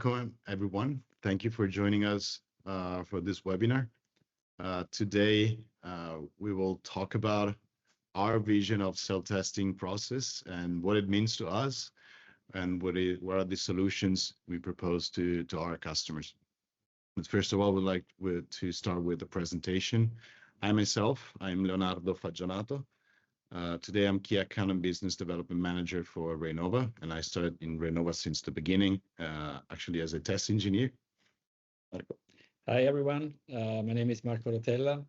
Welcome, everyone. Thank you for joining us for this webinar. Today, we will talk about our vision of cell testing process and what it means to us and what are the solutions we propose to our customers. But first of all, we'd like to start with the presentation. I'm Leonardo Fagionato. Today, I'm Key Account and Business Development Manager for Rainova, and I started in Rainova since the beginning, actually as a test engineer. Marco. Hi, everyone. My name is Marco Rotella.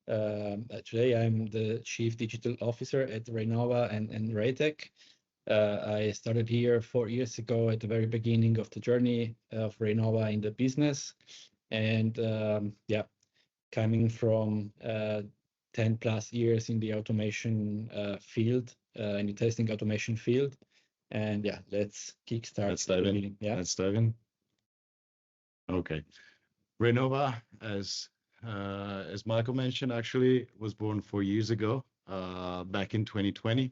Today, I'm the Chief Digital Officer at Rainova and Raytec. I started here 4 years ago at the very beginning of the journey of Rainova in the business. And coming from 10 plus years in the automation field, in the testing automation field. And let's kickstart. Let's dive in. Let's dive in. Okay. Rainova, as Michael mentioned, actually was born 4 years ago, back in 2020.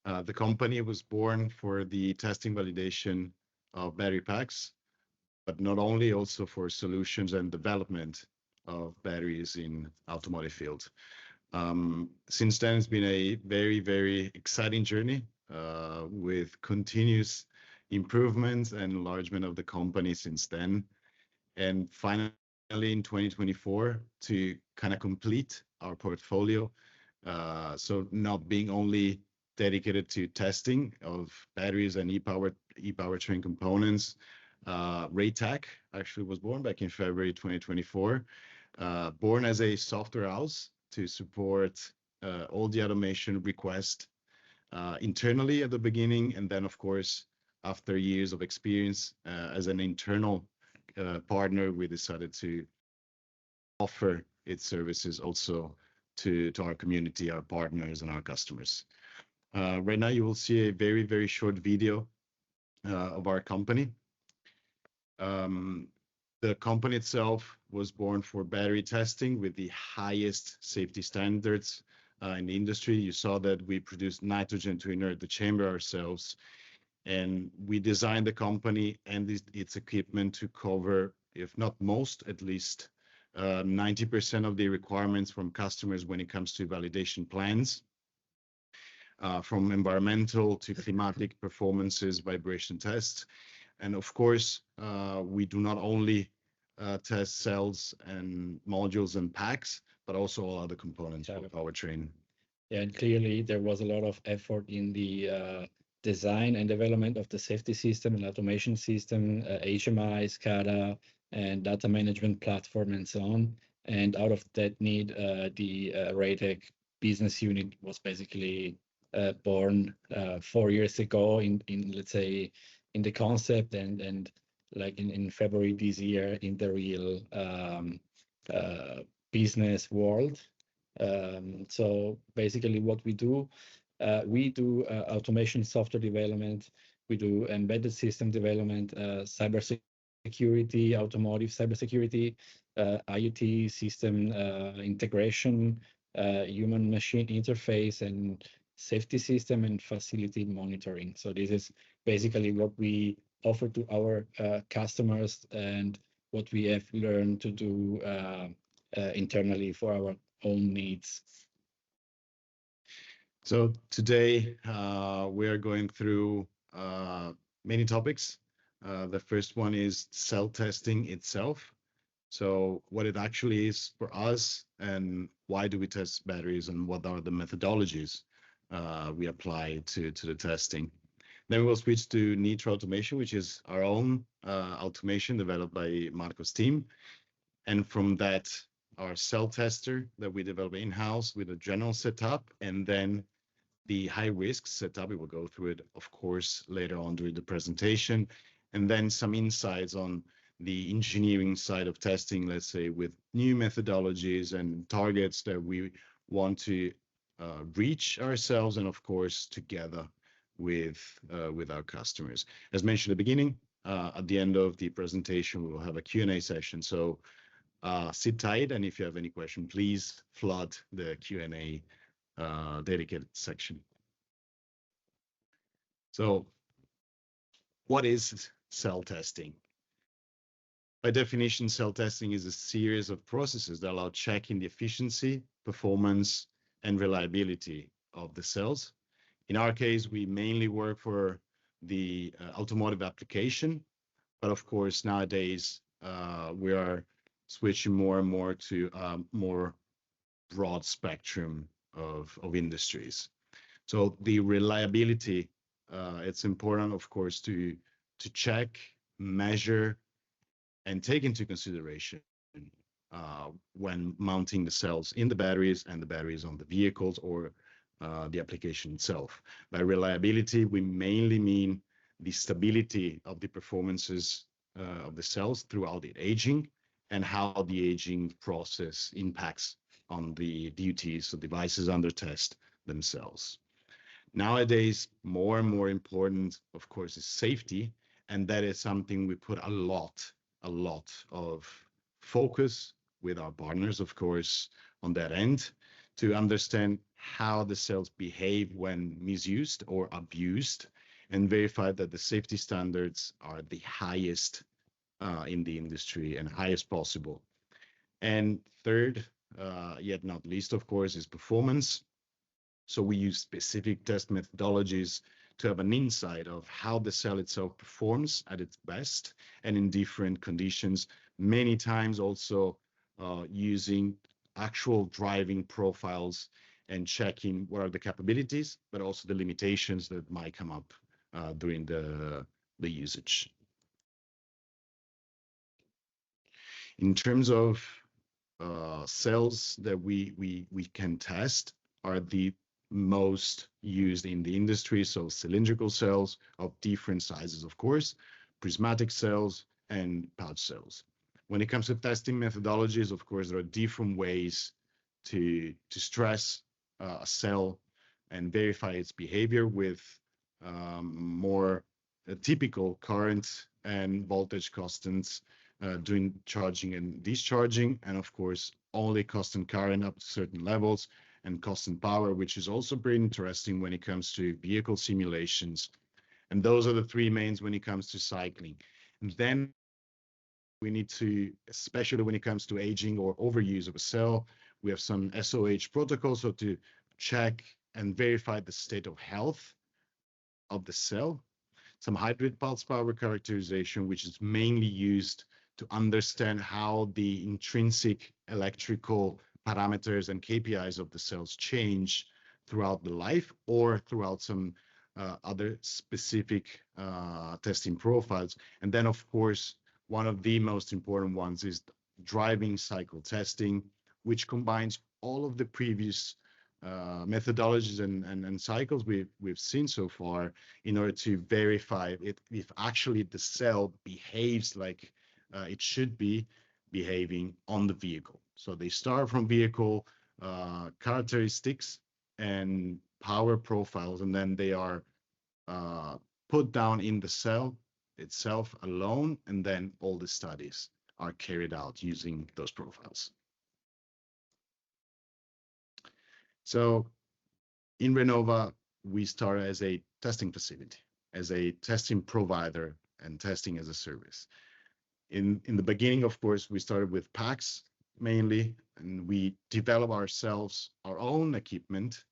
The company was born for the testing validation of battery packs, but not only, also for solutions and development of batteries in automotive field. Since then, it's been a very, very exciting journey with continuous improvements and enlargement of the company since then. And finally, in 2024, to kind of complete our portfolio, so not being only dedicated to testing of batteries and e-powertrain components. Raytec actually was born back in February 2024, born as a software house to support all the automation requests internally at the beginning, and then, of course, after years of experience as an internal partner, we decided to offer its services also to our community, our partners, and our customers. Right now, you will see a very, very short video of our company. The company itself was born for battery testing with the highest safety standards in the industry. You saw that we produced nitrogen to inert the chamber ourselves, and we designed the company and its equipment to cover, if not most, at least 90% of the requirements from customers when it comes to validation plans, from environmental to climatic performances, vibration tests. And of course, we do not only test cells and modules and packs, but also all other components of the powertrain. Yeah, and clearly there was a lot of effort in the design and development of the safety system and automation system, HMI, SCADA, and data management platform, and so on. And out of that need, the Raytec business unit was basically born 4 years ago in let's say, in the concept, and like in February this year in the real business world. So basically what we do automation software development, we do embedded system development, cybersecurity, automotive cybersecurity, IoT system integration, human machine interface, and safety system and facility monitoring. So this is basically what we offer to our customers and what we have learned to do internally for our own needs. So today we are going through many topics. The first one is cell testing itself. So what it actually is for us, and why do we test batteries, and what are the methodologies we apply to the testing. Then we will switch to Nitro Automation, which is our own automation developed by Marco's team. And from that, our cell tester that we develop in-house with a general setup, and then the high-risk setup. We will go through it, of course, later on during the presentation. And then some insights on the engineering side of testing, let's say, with new methodologies and targets that we want to reach ourselves, and of course together with our customers. As mentioned at the beginning, at the end of the presentation, we will have a Q&A session. So sit tight, and if you have any question, please flood the Q&A dedicated section. So what is cell testing. By definition, cell testing is a series of processes that allow checking the efficiency, performance, and reliability of the cells. In our case, we mainly work for the automotive application, but of course, nowadays, we are switching more and more to more broad spectrum of industries. So the reliability, it's important, of course, to check, measure, and take into consideration when mounting the cells in the batteries and the batteries on the vehicles or the application itself. By reliability, we mainly mean the stability of the performances of the cells throughout the aging and how the aging process impacts on the duties of devices under test themselves. Nowadays, more and more important, of course, is safety, and that is something we put a lot of focus with our partners, of course, on that end, to understand how the cells behave when misused or abused, and verify that the safety standards are the highest in the industry and highest possible. And third, yet not least, of course, is performance. So we use specific test methodologies to have an insight of how the cell itself performs at its best and in different conditions, many times also using actual driving profiles and checking what are the capabilities, but also the limitations that might come up during the usage. In terms of cells that we can test are the most used in the industry. So cylindrical cells of different sizes, of course, prismatic cells and pouch cells. When it comes to testing methodologies, of course, there are different ways to stress a cell and verify its behavior with more typical current and voltage constants doing charging and discharging, and of course, only constant current up to certain levels, and constant power, which is also pretty interesting when it comes to vehicle simulations. And those are the three mains when it comes to cycling. And then we need to, especially when it comes to aging or overuse of a cell, we have some SOH protocols, so to check and verify the state of health of the cell. Some hybrid pulse power characterization, which is mainly used to understand how the intrinsic electrical parameters and KPIs of the cells change throughout the life or throughout some other specific testing profiles. And then, of course, one of the most important ones is driving cycle testing, which combines all of the previous methodologies and cycles we've seen so far in order to verify if actually the cell behaves like it should be behaving on the vehicle. So they start from vehicle characteristics and power profiles, and then they are put down in the cell itself alone, and then all the studies are carried out using those profiles. So in Renova, we started as a testing facility, as a testing provider and testing as a service. In the beginning, of course, we started with packs mainly, and we developed ourselves our own equipment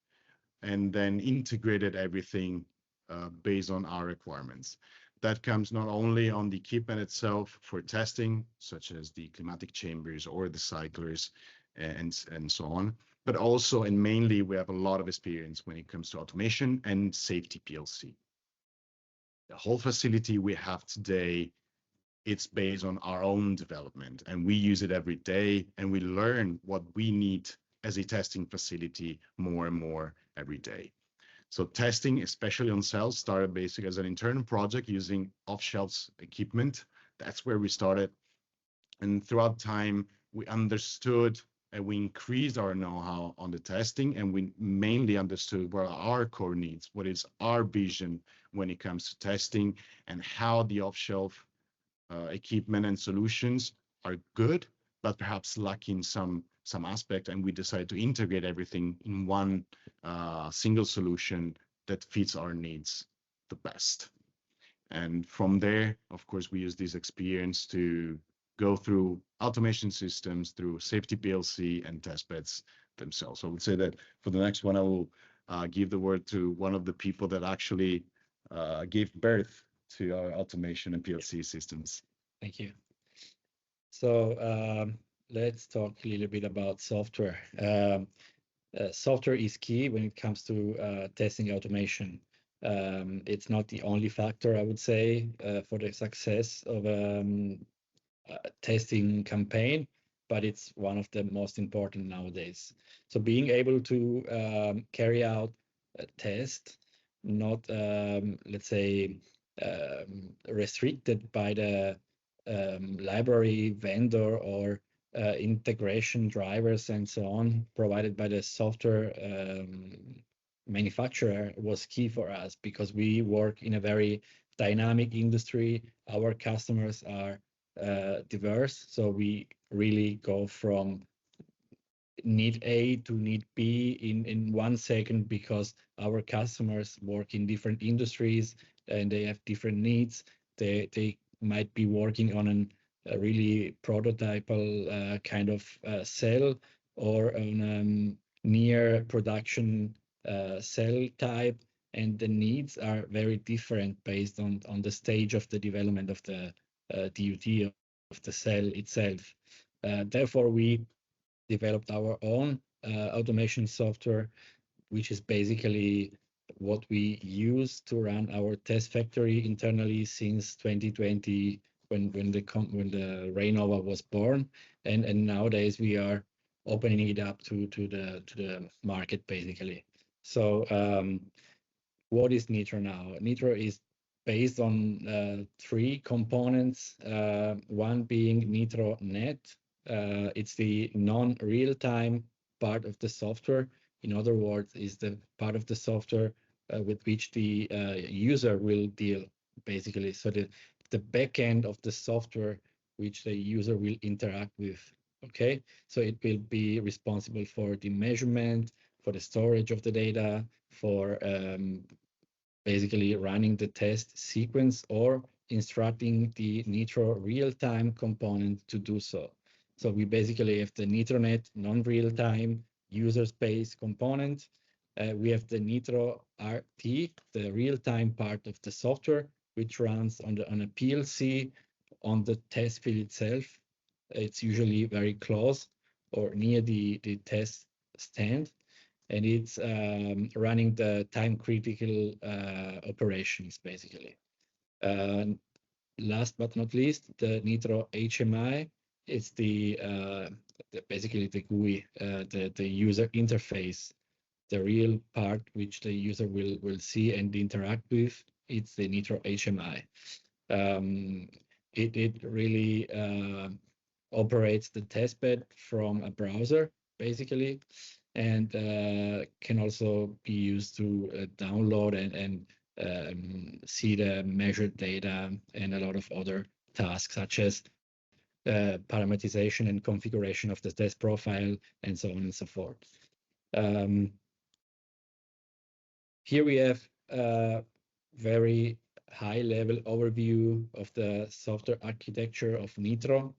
and then integrated everything based on our requirements. That comes not only on the equipment itself for testing, such as the climatic chambers or the cyclers and so on, but also and mainly we have a lot of experience when it comes to automation and safety PLC. The whole facility we have today, it's based on our own development, and we use it every day, and we learn what we need as a testing facility more and more every day. So testing, especially on cells, started basically as an internal project using off-shelf equipment. That's where we started. And throughout time, we understood and we increased our know-how on the testing, and we mainly understood what are our core needs, what is our vision when it comes to testing, and how the off-shelf equipment and solutions are good, but perhaps lacking some aspect, and we decided to integrate everything in one single solution that fits our needs the best. And from there, of course, we use this experience to go through automation systems, through safety PLC and testbeds themselves. So I would say that for the next one, I will give the word to one of the people that actually gave birth to our automation and PLC systems. Thank you. So let's talk a little bit about software. Software is key when it comes to testing automation. It's not the only factor, I would say, for the success of a testing campaign, but it's one of the most important nowadays. So being able to carry out a test, not, let's say, restricted by the library vendor or integration drivers and so on provided by the software manufacturer was key for us, because we work in a very dynamic industry. Our customers are diverse, so we really go from need A to need B in 1 second, because our customers work in different industries and they have different needs. They might be working on a really prototypal kind of cell, or on near production cell type, and the needs are very different based on the stage of the development of the DUT of the cell itself. Therefore, we developed our own automation software, which is basically what we use to run our test factory internally since 2020, when the Rainova was born, and nowadays we are opening it up to the market basically. So what is Nitro now? Nitro is based on 3 components. One being NitroNet. It's the non-real-time part of the software. In other words, is the part of the software with which the user will deal, basically. So the back end of the software which the user will interact with. Okay, so it will be responsible for the measurement, for the storage of the data, for basically running the test sequence, or instructing the Nitro real-time component to do so. So we basically have the NitroNet non-real-time user space component. We have the Nitro RT, the real-time part of the software, which runs on a PLC on the test field itself. It's usually very close or near the test stand, and it's running the time-critical operations, basically. Last but not least, the Nitro HMI. It's basically the GUI, the user interface, the real part which the user will see and interact with. It's the Nitro HMI. It really operates the testbed from a browser, basically, and can also be used to download and see the measured data and a lot of other tasks, such as parameterization and configuration of the test profile, and so on and so forth. Here we have a very high-level overview of the software architecture of Nitro.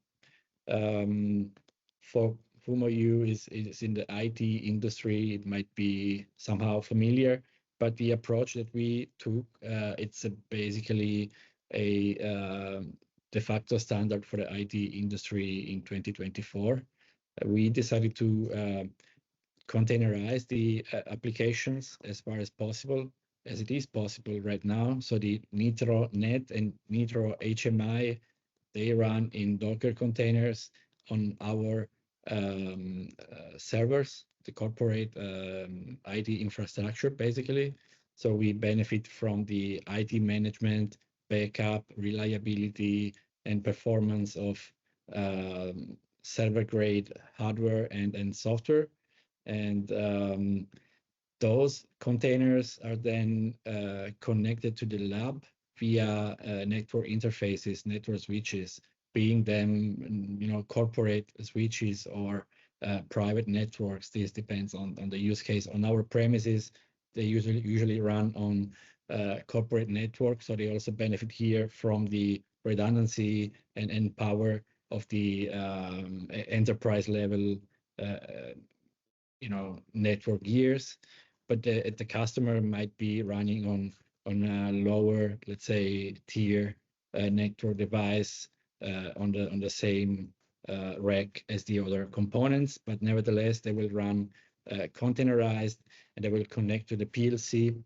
For whom of you is in the IT industry, it might be somehow familiar, but the approach that we took, it's basically a de facto standard for the IT industry in 2024. We decided to containerize the applications as far as possible, as it is possible right now. So the NitroNet and Nitro HMI, they run in Docker containers on our servers, the corporate IT infrastructure, basically. So we benefit from the IT management, backup, reliability, and performance of server-grade hardware and software. And those containers are then connected to the lab via network interfaces, network switches, being them, corporate switches or private networks. This depends on the use case. On our premises, they usually run on corporate network. So they also benefit here from the redundancy and power of the enterprise level, network gears. But the customer might be running on a lower, let's say, tier network device on the same rack as the other components, but nevertheless they will run containerized, and they will connect to the PLC,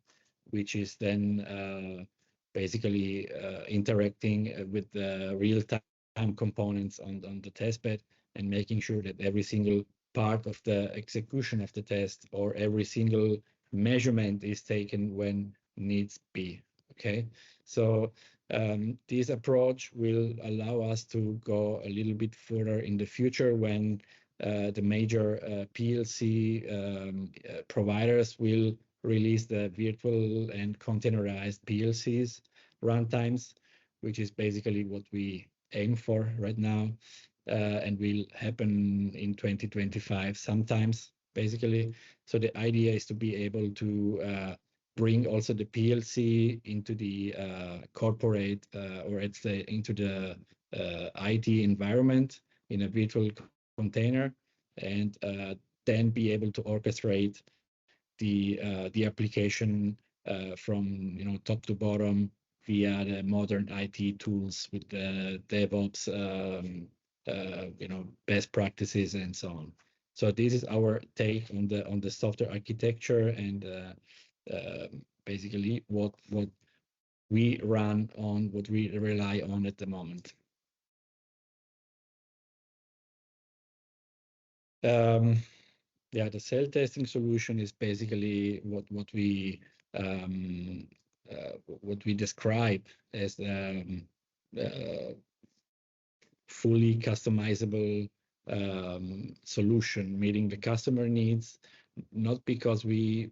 which is then basically interacting with the real-time components on the testbed, and making sure that every single part of the execution of the test or every single measurement is taken when needs be. Okay, so this approach will allow us to go a little bit further in the future when the major PLC providers will release the virtual and containerized PLCs runtimes, which is basically what we aim for right now, and will happen in 2025 sometimes, basically. So the idea is to be able to bring also the PLC into the corporate or let's say into the IT environment in a virtual container, and then be able to orchestrate the application from top to bottom via the modern IT tools with the DevOps best practices and so on. So this is our take on the software architecture and basically what we run on, what we rely on at the moment. Yeah, the cell testing solution is basically what we describe as fully customizable solution, meeting the customer needs, not because we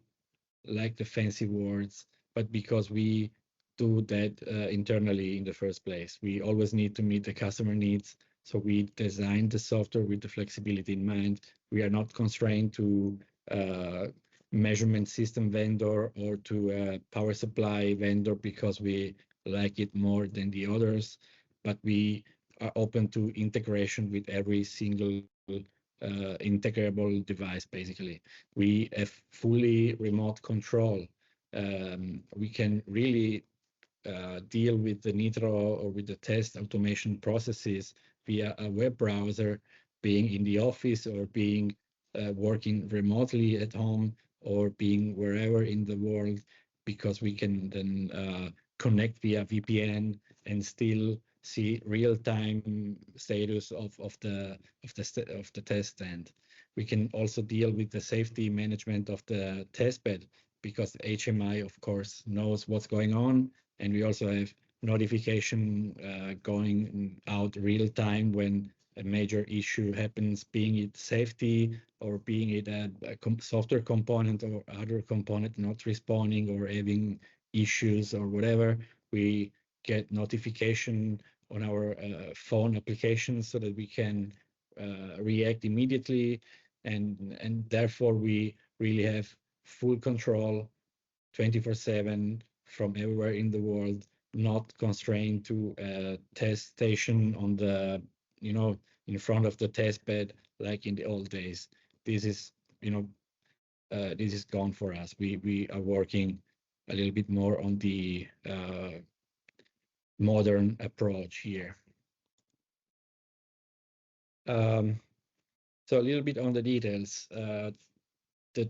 like the fancy words, but because we do that internally in the first place. We always need to meet the customer needs. So we design the software with the flexibility in mind. We are not constrained to measurement system vendor or to a power supply vendor because we like it more than the others, but we are open to integration with every single integrable device. Basically, we have fully remote control. We can really deal with the Nitro or with the test automation processes via a web browser, being in the office or being working remotely at home or being wherever in the world, because we can then connect via VPN and still see real-time status of the test stand. We can also deal with the safety management of the test bed, because HMI, of course, knows what's going on, and we also have notification going out real time when a major issue happens, being it safety or being it a software component or other component not responding or having issues or whatever. We get notification on our phone applications so that we can react immediately, and therefore we really have full control 24/7 from everywhere in the world, not constrained to a test station on the in front of the test bed like in the old days. This is this is gone for us. We are working a little bit more on the modern approach here. So a little bit on the details. That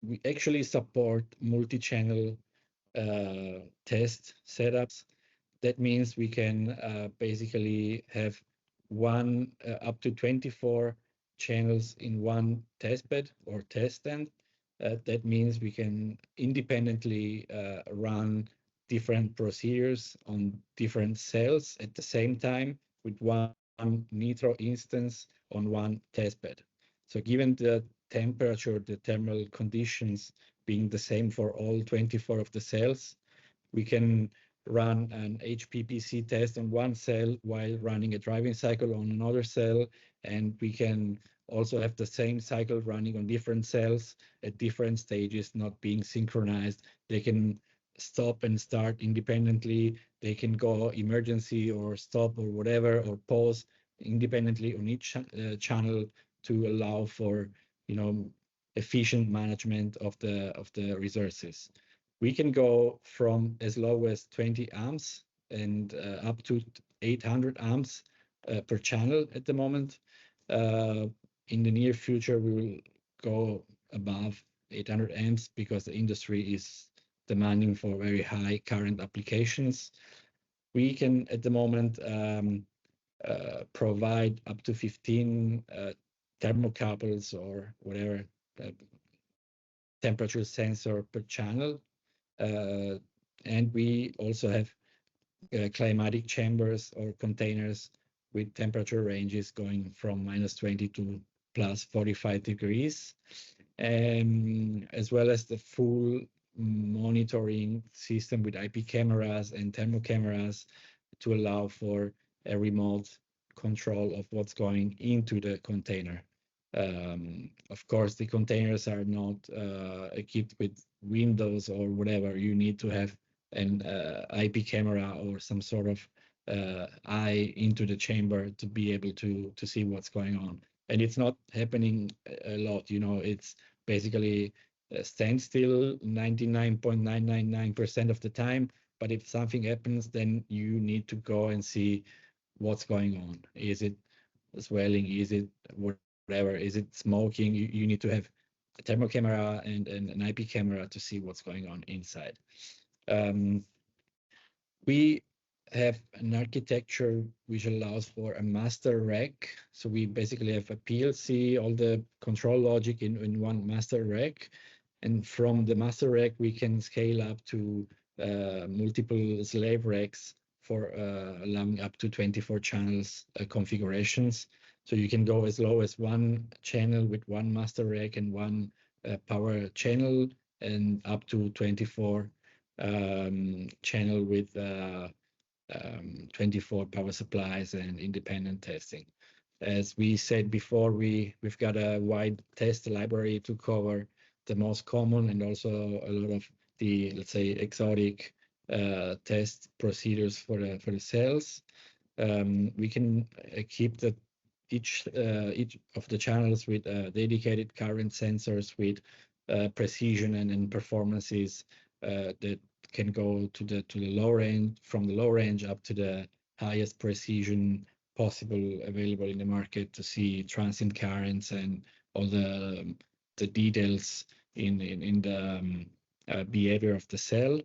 we actually support multi-channel test setups. That means we can basically have one up to 24 channels in one test bed or test stand. That means we can independently run different procedures on different cells at the same time with one Nitro instance on one test bed. So given the temperature, the thermal conditions being the same for all 24 of the cells, we can run an HPPC test on one cell while running a driving cycle on another cell, and we can also have the same cycle running on different cells at different stages, not being synchronized. They can stop and start independently. They can go emergency or stop or whatever, or pause independently on each channel to allow for, efficient management of the resources. We can go from as low as 20 amps and up to 800 amps per channel at the moment. In the near future, we will go above 800 amps because the industry is demanding for very high current applications. We can, at the moment, provide up to 15 thermocouples or whatever temperature sensor per channel. And we also have climatic chambers or containers with temperature ranges going from -20 to +45 degrees, as well as the full monitoring system with IP cameras and thermal cameras to allow for a remote control of what's going into the container. Of course, the containers are not equipped with windows or whatever. You need to have an IP camera or some sort of eye into the chamber to be able to see what's going on. And it's not happening a lot. It's basically standstill 99.999% of the time. But if something happens, then you need to go and see what's going on. Is it swelling? Is it whatever? Is it smoking? You need to have a thermal camera and an IP camera to see what's going on inside. We have an architecture which allows for a master rack. So we basically have a PLC, all the control logic in one master rack. And from the master rack, we can scale up to multiple slave racks for allowing up to 24 channels configurations. So you can go as low as one channel with one master rack and one power channel, and up to 24 channel with 24 power supplies and independent testing. As we said before, we've got a wide test library to cover the most common and also a lot of the, let's say, exotic test procedures for the cells. We can keep each of the channels with dedicated current sensors with precision and performances that can go to the low range, from the low range up to the highest precision possible available in the market, to see transient currents and all the details in the behavior of the cell.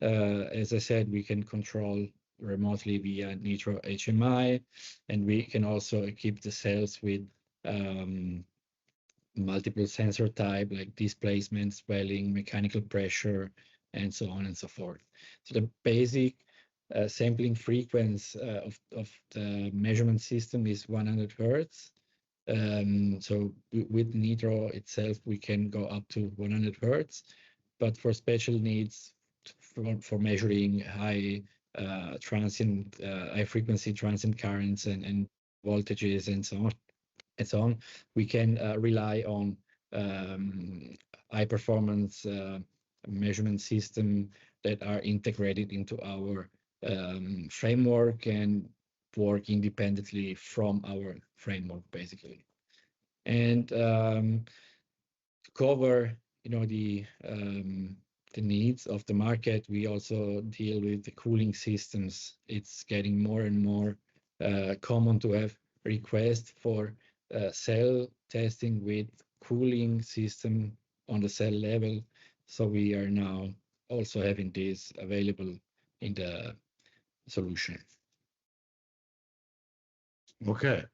As I said, we can control remotely via Nitro HMI, and we can also equip the cells with multiple sensor type like displacement, swelling, mechanical pressure, and so on and so forth. So the basic sampling frequency of the measurement system is 100 Hertz. So with Nitro itself, we can go up to 100 Hertz, but for special needs, for measuring high frequency transient currents and voltages and so on, we can rely on high performance measurement system that are integrated into our framework and work independently from our framework, basically. And to cover, the needs of the market, we also deal with the cooling systems. It's getting more and more common to have requests for cell testing with cooling system on the cell level. So we are now also having this available in the solution. Okay,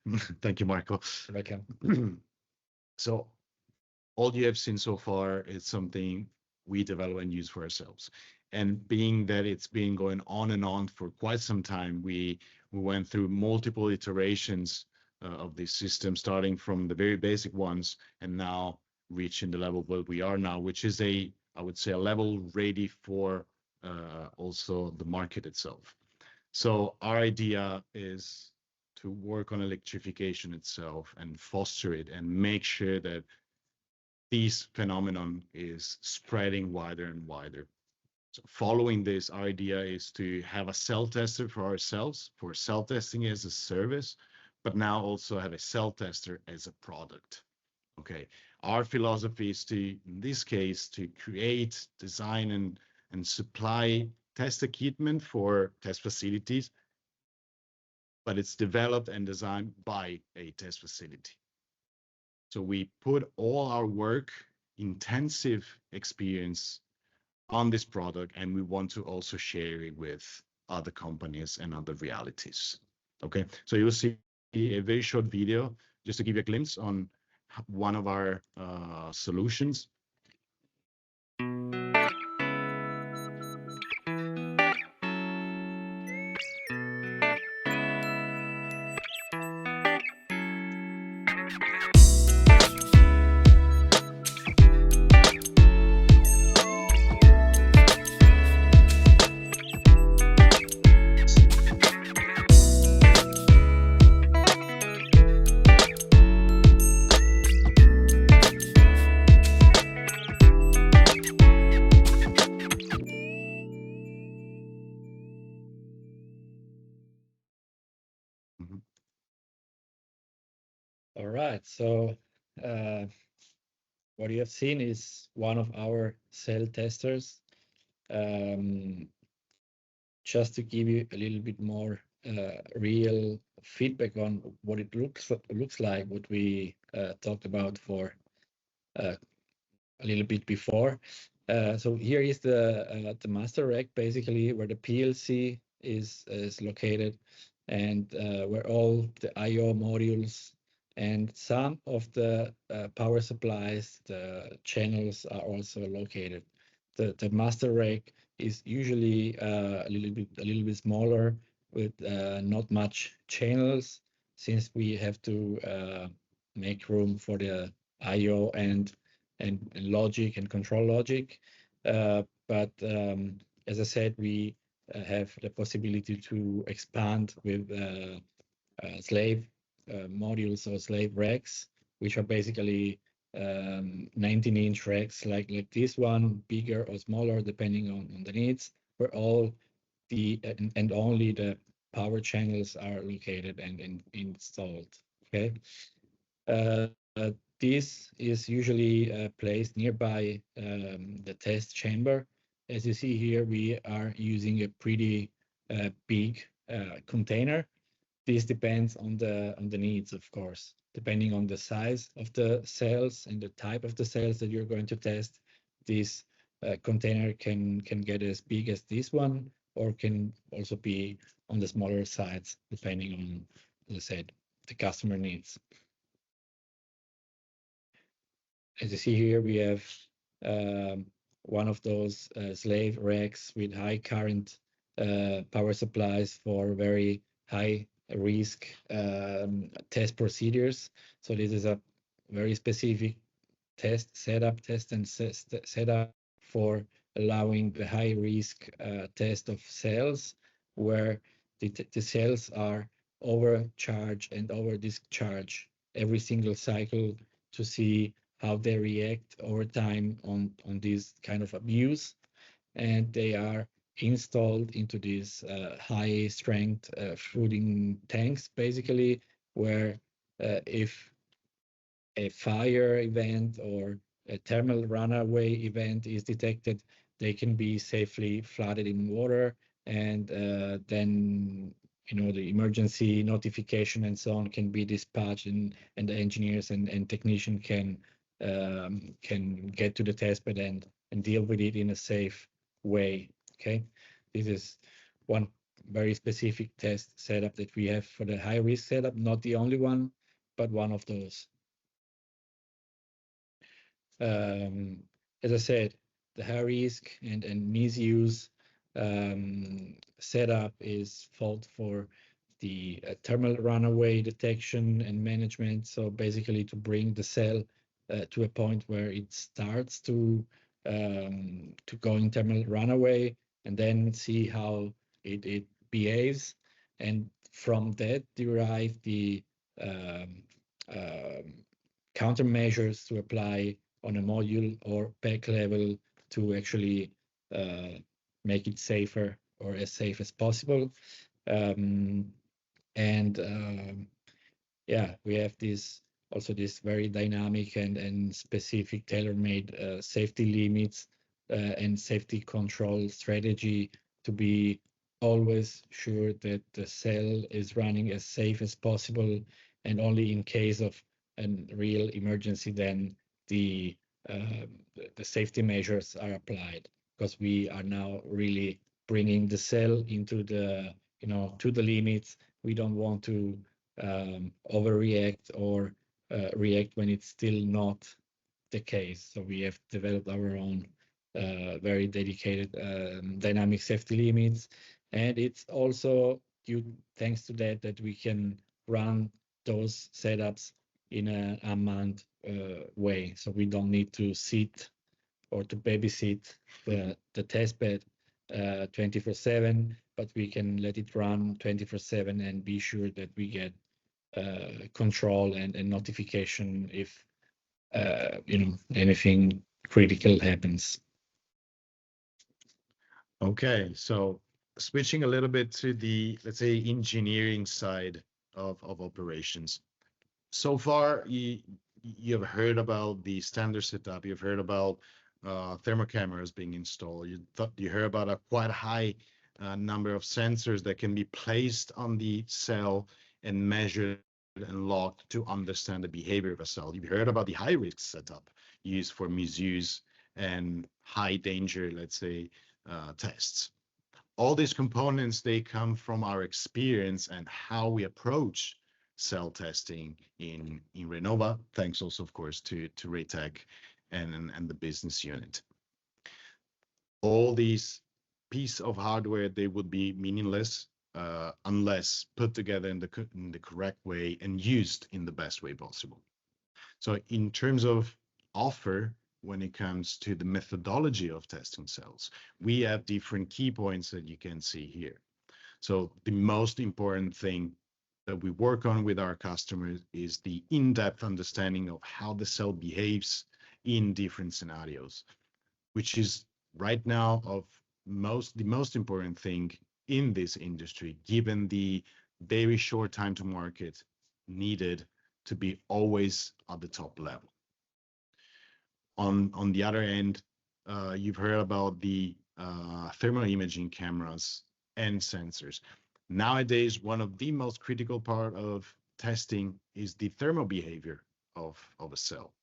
thank you, Marco. Welcome. So all you have seen so far is something we develop and use for ourselves. And being that it's been going on and on for quite some time, we went through multiple iterations of this system, starting from the very basic ones and now reaching the level where we are now, which is I would say, a level ready for also the market itself. So our idea is to work on electrification itself and foster it and make sure that this phenomenon is spreading wider and wider. So following this, our idea is to have a cell tester for ourselves, for cell testing as a service, but now also have a cell tester as a product. Okay. Our philosophy is to, in this case, to create, design, and supply test equipment for test facilities, but it's developed and designed by a test facility. So we put all our work, intensive experience on this product, and we want to also share it with other companies and other realities. Okay, so you'll see a very short video just to give you a glimpse on one of our solutions. Mhm. All right, so what you have seen is one of our cell testers. Just to give you a little bit more real feedback on what it looks like, what we talked about for a little bit before. So here is the master rack, basically where the PLC is located, and where all the I/O modules and some of the power supplies, the channels are also located. The master rack is usually a little bit smaller with not much channels, since we have to make room for the I/O and logic and control logic. But as I said, we have the possibility to expand with slave modules or slave racks, which are basically 19-inch racks like this one, bigger or smaller depending on the needs, where all the and only the power channels are located and installed. Okay. This is usually placed nearby the test chamber. As you see here, we are using a pretty big container. This depends on the needs, of course. Depending on the size of the cells and the type of the cells that you're going to test, this container can get as big as this one, or can also be on the smaller sides, depending on, as I said, the customer needs. As you see here, we have one of those slave racks with high current power supplies for very high risk test procedures. So this is a very specific test setup for allowing the high risk test of cells, where the cells are overcharged and over discharged every single cycle, to see how they react over time on this kind of abuse. And they are installed into these high strength flooding tanks, basically, where if a fire event or a thermal runaway event is detected, they can be safely flooded in water, and then the emergency notification and so on can be dispatched, and the engineers and technician can get to the test bed and deal with it in a safe way. Okay, this is one very specific test setup that we have for the high risk setup, not the only one, but one of those. As I said, the high risk and misuse setup is fault for the thermal runaway detection and management. So basically, to bring the cell to a point where it starts to go in thermal runaway, and then see how it behaves, and from that derive the countermeasures to apply on a module or pack level to actually make it safer or as safe as possible. Yeah, we have this very dynamic and specific tailor-made safety limits and safety control strategy to be always sure that the cell is running as safe as possible, and only in case of a real emergency then the safety measures are applied, because we are now really bringing the cell into the to the limits. We don't want to overreact or react when it's still not the case. So we have developed our own very dedicated dynamic safety limits, and it's also thanks to that we can run those setups in an unmanned way. So we don't need to sit or to babysit the test bed 24/7, but we can let it run 24/7 and be sure that we get control and notification if anything critical happens. Okay, so switching a little bit to the, let's say, engineering side of operations. So far, you've heard about the standard setup. You've heard about thermal cameras being installed. You heard about a quite high number of sensors that can be placed on the cell and measured and logged to understand the behavior of a cell. You've heard about the high-risk setup used for misuse and high danger, let's say, tests. All these components, they come from our experience and how we approach cell testing in Renova, thanks also, of course, to Raytec and the business unit. All these pieces of hardware, they would be meaningless unless put together in the correct way and used in the best way possible. So in terms of offer, when it comes to the methodology of testing cells, we have different key points that you can see here. So the most important thing that we work on with our customers is the in-depth understanding of how the cell behaves in different scenarios, which is right now the most important thing in this industry, given the very short time to market needed to be always at the top level. On the other end, you've heard about the thermal imaging cameras and sensors. Nowadays, one of the most critical part of testing is the thermal behavior of a cell.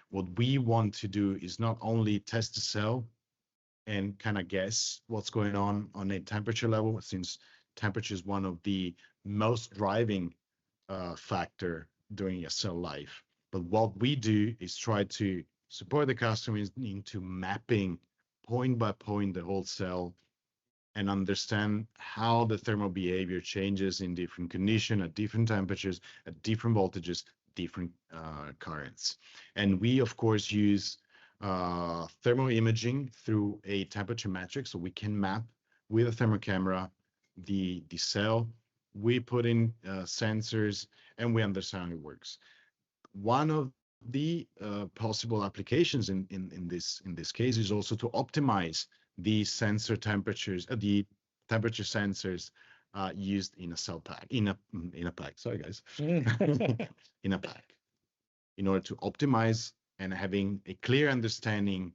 What we want to do is not only test the cell and kind of guess what's going on a temperature level, since temperature is one of the most driving factor during a cell life. But what we do is try to support the customers into mapping point by point the whole cell and understand how the thermal behavior changes in different conditions, at different temperatures, at different voltages, different currents. And we, of course, use thermal imaging through a temperature metric, so we can map with a thermal camera the cell. We put in sensors and we understand how it works. One of the possible applications in this case is also to optimize the sensor temperatures, the temperature sensors used in a cell pack, in a pack. Sorry, guys, in a pack, in order to optimize and having a clear understanding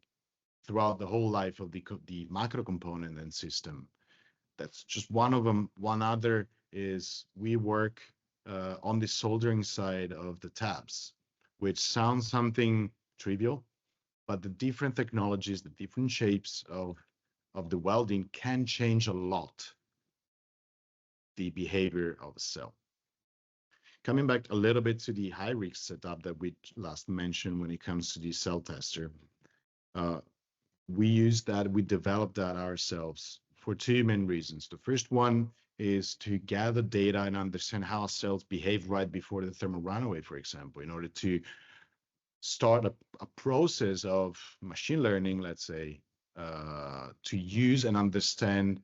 throughout the whole life of the macro component and system. That's just one of them. One other is we work on the soldering side of the tabs, which sounds something trivial, but the different technologies, the different shapes of the welding can change a lot the behavior of a cell. Coming back a little bit to the high-risk setup that we last mentioned when it comes to the cell tester, we developed that ourselves for two main reasons. The first one is to gather data and understand how cells behave right before the thermal runaway, for example, in order to start a process of machine learning, let's say, to use and understand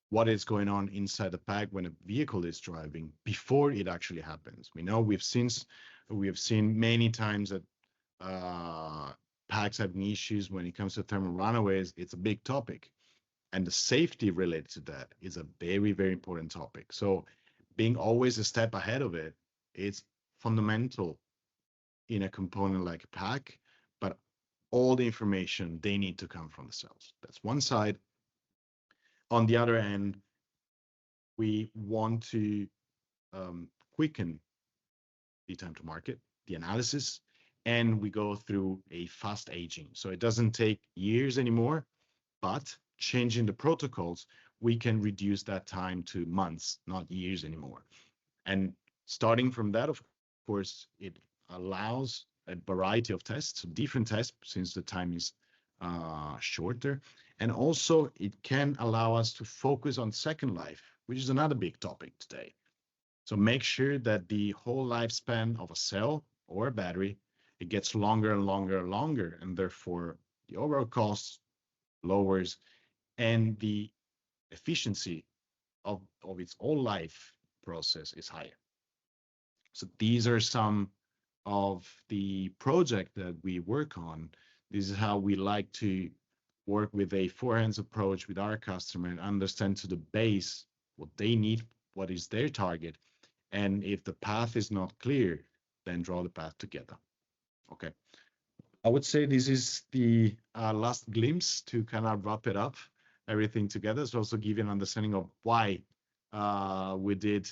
what is going on inside the pack when a vehicle is driving before it actually happens. We know we have seen many times that packs having issues when it comes to thermal runaways. It's a big topic. And the safety related to that is a very, very important topic. So being always a step ahead of it, it's fundamental in a component like a pack, but all the information, they need to come from the cells. That's one side. On the other end, we want to quicken the time to market, the analysis, and we go through a fast aging. So it doesn't take years anymore, but changing the protocols, we can reduce that time to months, not years anymore. And starting from that, of course, it allows a variety of tests, different tests, since the time is shorter. And also it can allow us to focus on second life, which is another big topic today. So make sure that the whole lifespan of a cell or a battery, it gets longer and longer and longer, and therefore the overall cost lowers and the efficiency of its whole life process is higher. So these are some of the projects that we work on. This is how we like to work with a four-hands approach with our customer and understand to the base what they need, what is their target. And if the path is not clear, then draw the path together. Okay. I would say this is the last glimpse to kind of wrap it up, everything together. So also give you an understanding of why we did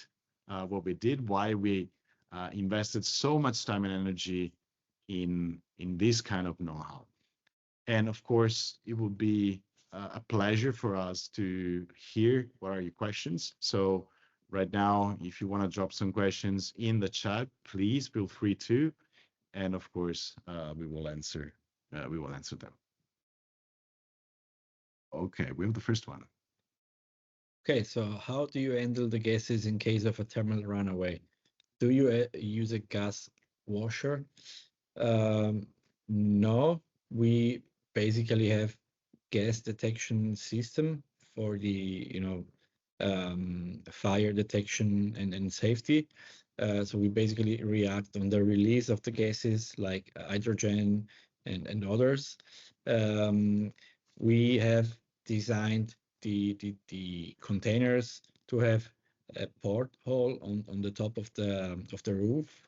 what we did, why we invested so much time and energy in this kind of know-how. And of course, it would be a pleasure for us to hear what are your questions. So right now, if you want to drop some questions in the chat, please feel free to. And of course, we will answer them. Okay, we have the first one. Okay, so how do you handle the gases in case of a thermal runaway? Do you use a gas washer? No, we basically have gas detection system for the fire detection and safety. So we basically react on the release of the gases like hydrogen and others. We have designed the containers to have a porthole on the top of the roof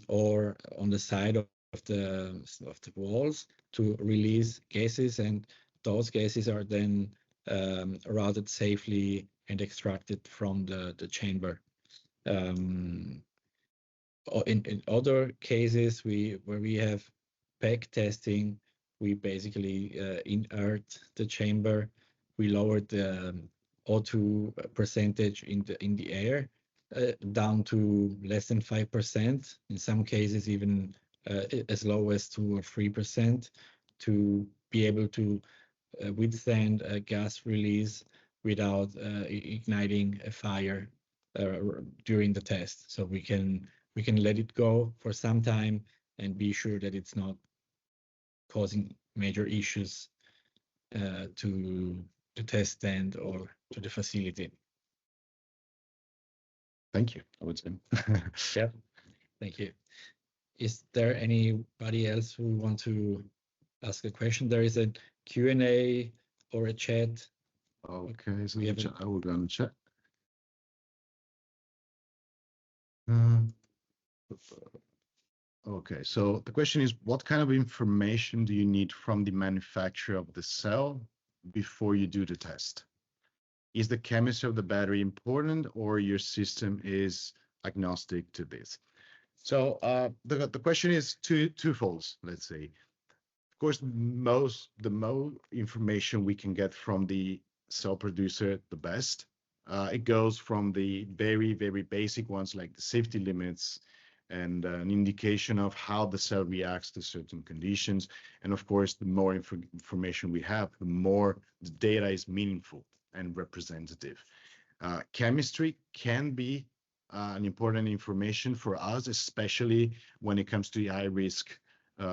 or on the side of the walls to release gases, and those gases are then routed safely and extracted from the chamber. In other cases, where we have pack testing, we basically inert the chamber. We lower the O2 percentage in the air down to less than 5%. In some cases, even as low as 2 or 3%, to be able to withstand a gas release without igniting a fire during the test. So we can let it go for some time and be sure that it's not causing major issues to the test stand or to the facility. Thank you, I would say. Yeah, thank you. Is there anybody else who want to ask a question? There is a Q&A or a chat. Okay, so I will go on the chat. Okay, so the question is, what kind of information do you need from the manufacturer of the cell before you do the test? Is the chemistry of the battery important, or your system is agnostic to this? So the question is twofold, let's say. Of course, the more information we can get from the cell producer, the best. It goes from the very, very basic ones like the safety limits and an indication of how the cell reacts to certain conditions. And of course, the more information we have, the more the data is meaningful and representative. Chemistry can be an important information for us, especially when it comes to high risk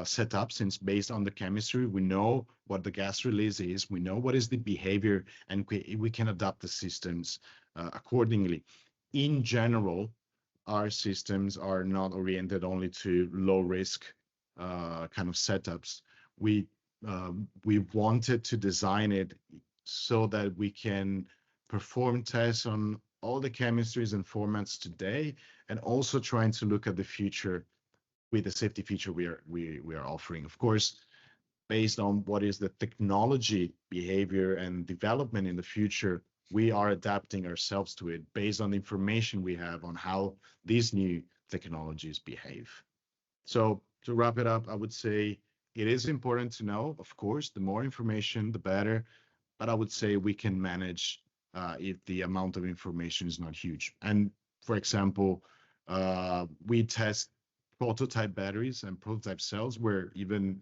setup, since based on the chemistry, we know what the gas release is, we know what is the behavior, and we can adapt the systems accordingly. In general, our systems are not oriented only to low risk kind of setups. We wanted to design it so that we can perform tests on all the chemistries and formats today, and also trying to look at the future with the safety feature we are offering. Of course, based on what is the technology behavior and development in the future, we are adapting ourselves to it based on the information we have on how these new technologies behave. So to wrap it up, I would say it is important to know, of course, the more information, the better, but I would say we can manage if the amount of information is not huge. And for example, we test prototype batteries and prototype cells where even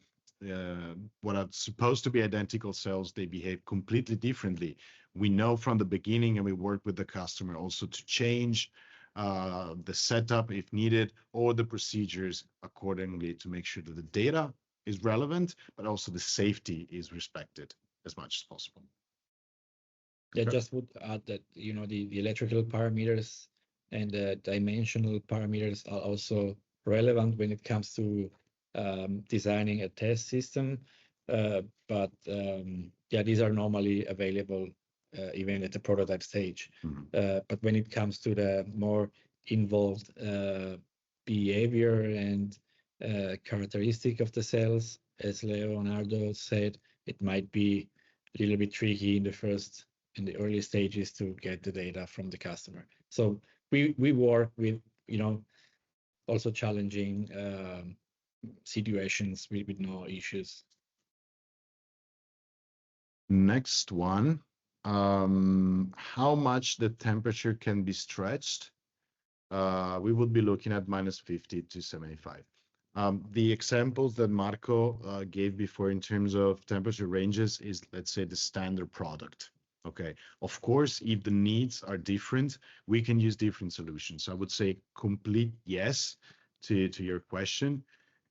what are supposed to be identical cells, they behave completely differently. We know from the beginning, and we work with the customer also to change the setup if needed, or the procedures accordingly to make sure that the data is relevant, but also the safety is respected as much as possible. Yeah, just would add that, you know, the electrical parameters and the dimensional parameters are also relevant when it comes to designing a test system. But yeah, these are normally available even at the prototype stage. But when it comes to the more involved behavior and characteristic of the cells, as Leonardo said, it might be a little bit tricky in the early stages to get the data from the customer. So we work with, you know, also challenging situations with no issues. Next one, how much the temperature can be stretched? We would be looking at -50 to 75. The examples that Marco gave before in terms of temperature ranges is, let's say, the standard product. Okay, of course, if the needs are different, we can use different solutions. So I would say complete yes to your question.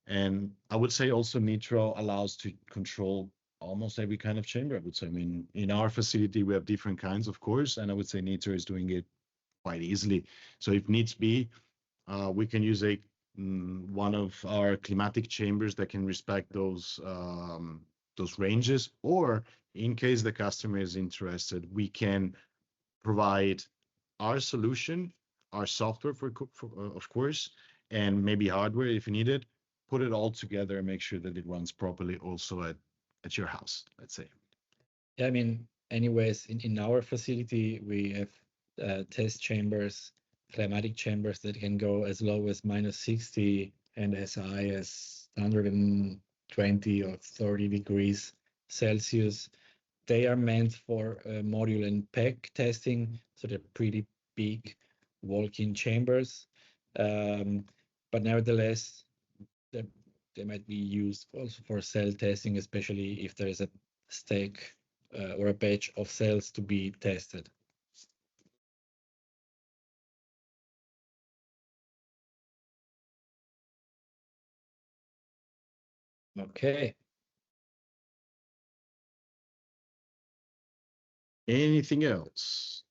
And I would say also Nitro allows to control almost every kind of chamber, I would say. I mean, in our facility, we have different kinds, of course, and I would say Nitro is doing it quite easily. So if needs be, we can use one of our climatic chambers that can respect those ranges, or in case the customer is interested, we can provide our solution, our software of course, and maybe hardware if needed, put it all together and make sure that it runs properly also at your house, let's say. Yeah, I mean, anyways, in our facility, we have test chambers, climatic chambers that can go as low as -60 and as high as 120 or 30 degrees Celsius. They are meant for module and pack testing, so they're pretty big walk-in chambers. But nevertheless, they might be used also for cell testing, especially if there is a stack or a batch of cells to be tested. Okay. Anything else?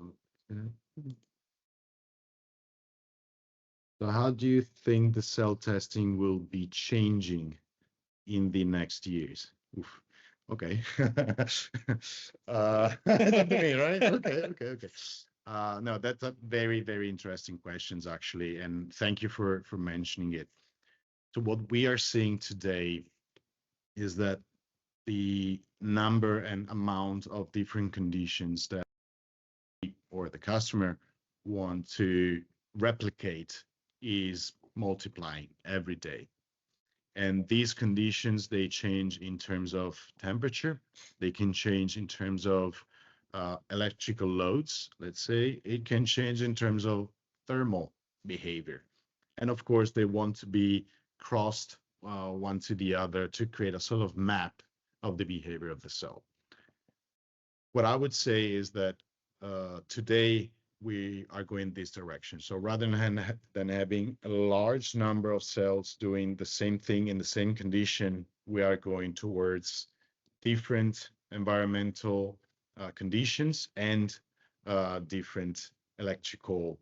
Okay. So how do you think the cell testing will be changing in the next years? Oof. Okay. That's up to me, right? Okay. No, that's a very, very interesting questions, actually, and thank you for mentioning it. So what we are seeing today is that the number and amount of different conditions that we or the customer want to replicate is multiplying every day. And these conditions, they change in terms of temperature. They can change in terms of electrical loads, let's say. It can change in terms of thermal behavior. And of course, they want to be crossed one to the other to create a sort of map of the behavior of the cell. What I would say is that today we are going this direction. So rather than having a large number of cells doing the same thing in the same condition, we are going towards different environmental conditions and different electrical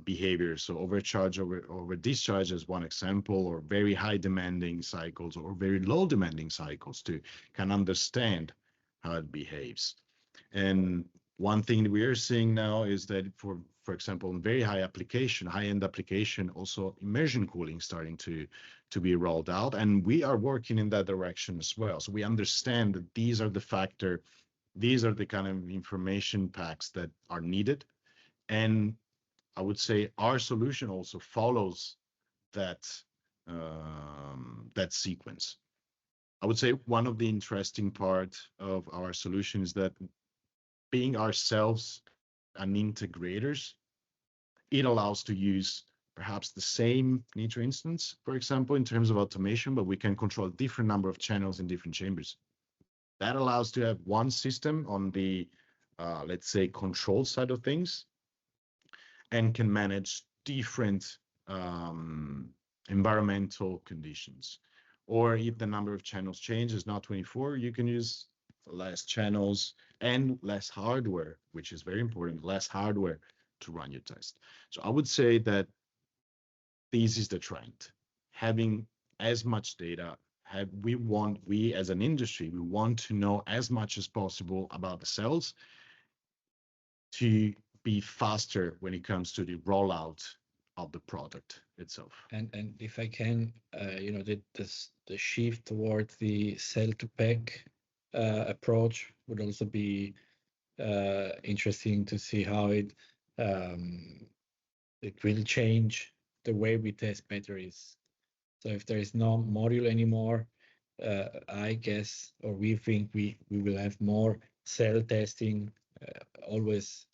behavior. So overcharge over discharge is one example, or very high demanding cycles or very low demanding cycles to can understand how it behaves. And one thing that we are seeing now is that for example, in very high-end application, also immersion cooling starting to be rolled out. And we are working in that direction as well. So we understand that these are the kind of information packs that are needed. And I would say our solution also follows that that sequence. I would say one of the interesting part of our solution is that being ourselves an integrators, it allows to use perhaps the same Nitro instance, for example, in terms of automation, but we can control a different number of channels in different chambers. That allows to have one system on the, let's say, control side of things, and can manage different environmental conditions. Or if the number of channels changes, not 24, you can use less channels and less hardware, which is very important, less hardware to run your test. So I would say that this is the trend. Having as much data, we as an industry, we want to know as much as possible about the cells to be faster when it comes to the rollout of the product itself. And if I can, the shift towards the cell to pack approach would also be interesting to see how it will change the way we test batteries. So if there is no module anymore, I guess, or we think we will have more cell testing, always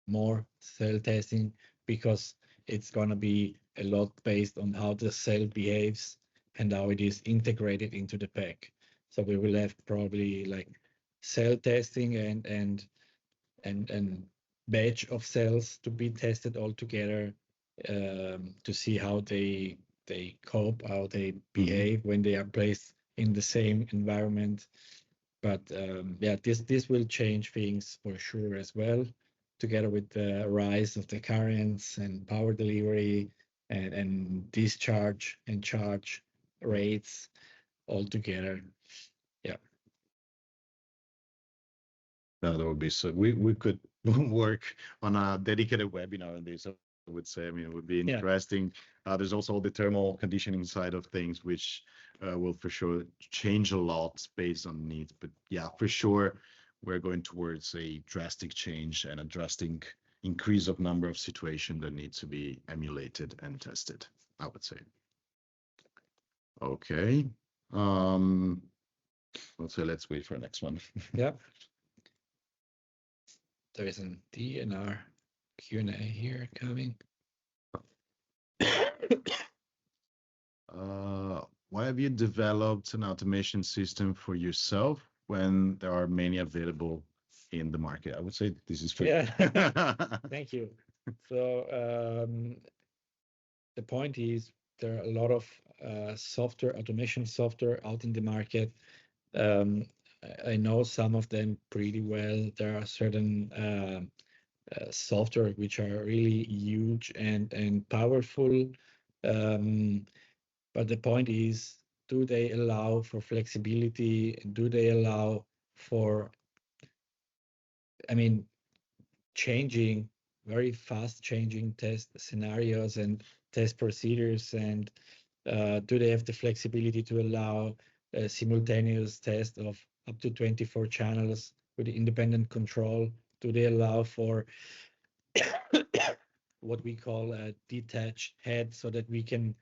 more cell testing, because it's going to be a lot based on how the cell behaves and how it is integrated into the pack. So we will have probably like cell testing and batch of cells to be tested all together, to see how they cope, how they behave when they are placed in the same environment. But yeah, this will change things for sure as well, together with the rise of the currents and power delivery and discharge and charge rates all together. Yeah. No, that would be so. We could work on a dedicated webinar on this. I would say. I mean, it would be interesting. There's also the thermal conditioning side of things, which will for sure change a lot based on needs. But yeah, for sure, we're going towards a drastic change and a drastic increase of number of situations that need to be emulated and tested, I would say. Okay. Let's wait for the next one. Yeah. There is an DNR Q&A here coming. Why have you developed an automation system for yourself when there are many available in the market? I would say this is for you. Thank you. So the point is there are a lot of automation software out in the market. I know some of them pretty well. There are certain software which are really huge and powerful. But the point is, do they allow for flexibility? Do they allow for, very fast changing test scenarios and test procedures? And do they have the flexibility to allow a simultaneous test of up to 24 channels with independent control? Do they allow for what we call a detached head, so that we can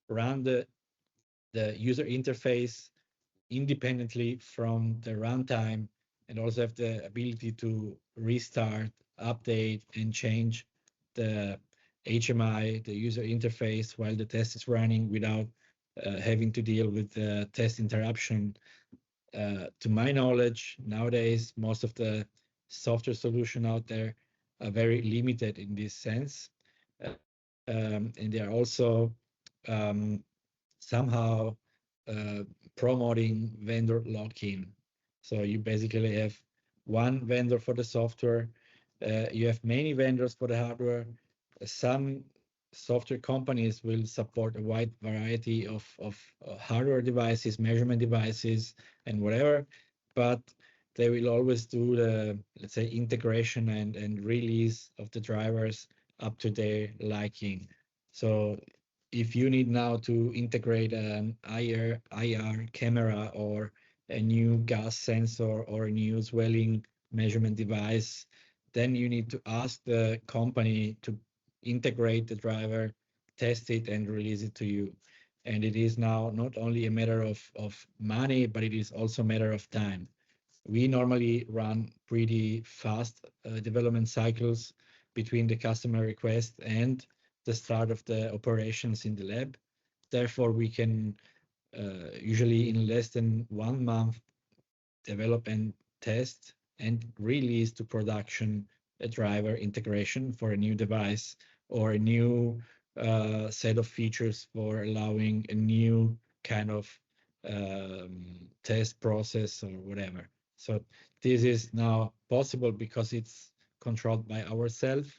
run the user interface independently from the runtime, and also have the ability to restart, update, and change the HMI, the user interface, while the test is running without having to deal with the test interruption? To my knowledge, nowadays, most of the software solution out there are very limited in this sense. And they are also somehow promoting vendor lock-in. So you basically have one vendor for the software. You have many vendors for the hardware. some software companies will support a wide variety of hardware devices, measurement devices, and whatever, but they will always do the, let's say, integration and release of the drivers up to their liking. So if you need now to integrate an IR camera or a new gas sensor or a new swelling measurement device, then you need to ask the company to integrate the driver, test it, and release it to you. And it is now not only a matter of money, but it is also a matter of time. We normally run pretty fast development cycles between the customer request and the start of the operations in the lab. Therefore, we can usually in less than 1 month develop and test and release to production a driver integration for a new device or a new set of features for allowing a new kind of test process or whatever. So this is now possible because it's controlled by ourselves,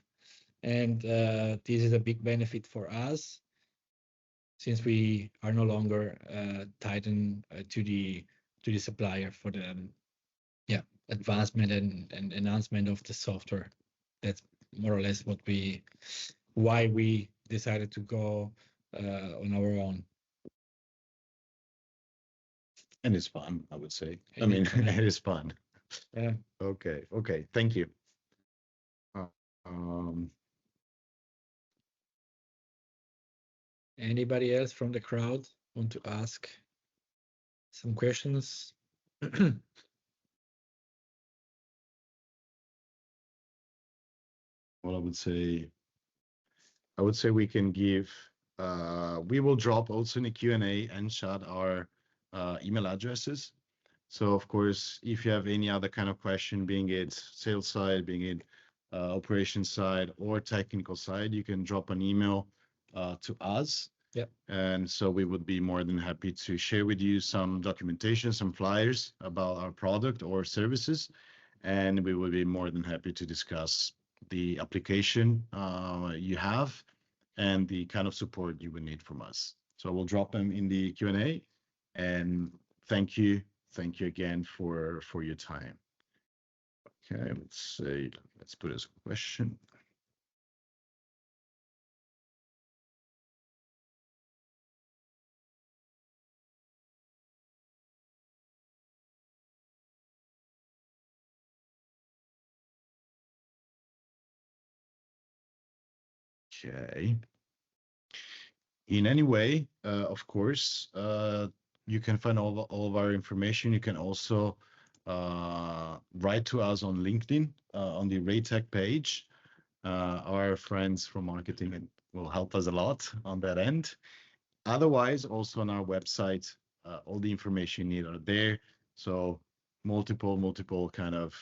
and this is a big benefit for us since we are no longer tied to the supplier for the advancement and enhancement of the software. That's more or less why we decided to go on our own. And it's fun, I would say. It I mean, is fun. it is fun. Yeah. Okay. Thank you. Anybody else from the crowd want to ask some questions? Well, I would say we can give, we will drop also in the Q&A and chat our email addresses. So of course, if you have any other kind of question, being it sales side, being it operations side or technical side, you can drop an email to us. Yep. And so we would be more than happy to share with you some documentation, some flyers about our product or services. And we will be more than happy to discuss the application you have and the kind of support you would need from us. So we'll drop them in the Q&A, and thank you again for your time. Okay, let's put as a question. Okay. In any way, of course, you can find all of our information. You can also write to us on LinkedIn on the Raytec page. Our friends from marketing will help us a lot on that end. Otherwise, also on our website, all the information you need are there. So multiple kind of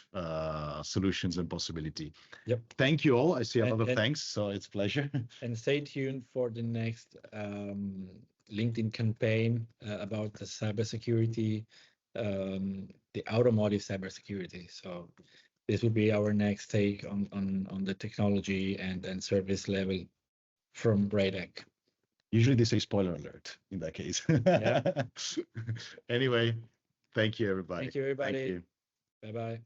solutions and possibility. Yep. Thank you all. I see a lot of thanks, so it's a pleasure. And stay tuned for the next LinkedIn campaign about the cybersecurity, the automotive cybersecurity. So this will be our next take on the technology and service level from Raytec. Usually they say spoiler alert in that case. Yeah. Anyway, thank you, everybody. Thank you, everybody. Thank you. Bye-bye.